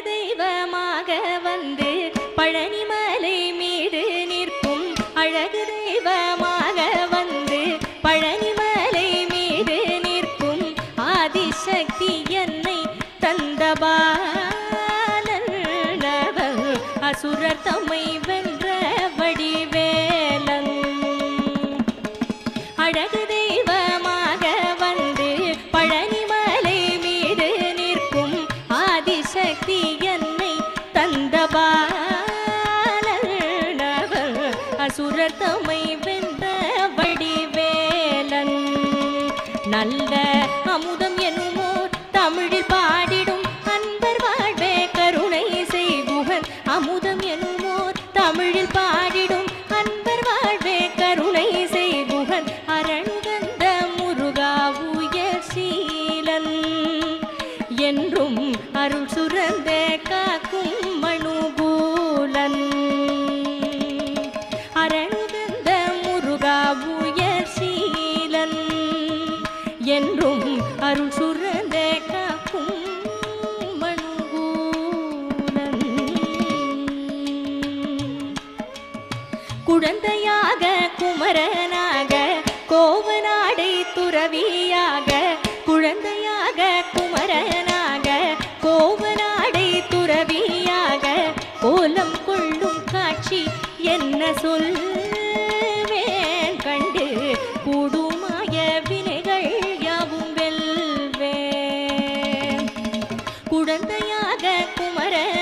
அழகு தெய்வமாக வந்து பழனிமலை மீது நிற்கும் அழகு தெய்வமாக வந்து பழனிமலை மீது நிற்கும் ஆதிசக்தி என்னை தந்தபாலன் அசுரர் தம்மை வென்ற வடிவேலன் அழகு தெய்வமாக வந்து பழனிமலை மீது நிற்கும் ஆதிசக்தி என்னை தந்தபாலன் அசுரர் தம்மை வென்ற வடிவேலன் நல்ல அமுதம் என்னுமோர் தமிழில் பாடிடும் அன்பர் வாழ்வே கருணை செய்குகன் அமுதம் என்னுமோர் தமிழில் பாடிடும் அன்பர் வாழ்வே கருணை செய்குகன் அரணுகந்த முருகா உயர் சீலன் என்றும் அருள் சுரந்த காக்கும் மனுகூலன் அரணுகந்த முருகா உயர் சீலன் என்றும் அருள் சுரந்த காக்கும் மனுகூலன் குழந்தையாக குமரனாக கோவநாடை துறவியாக குழந்தையாக குமரனாக கோவநாடை துறவியாக கோலம் கொள்ளும் காட்சி என்ன சொல்வேன் கண்டு கூடுமாய வினைகள் யாவும் வெல்வேன் குழந்தையாக குமரன்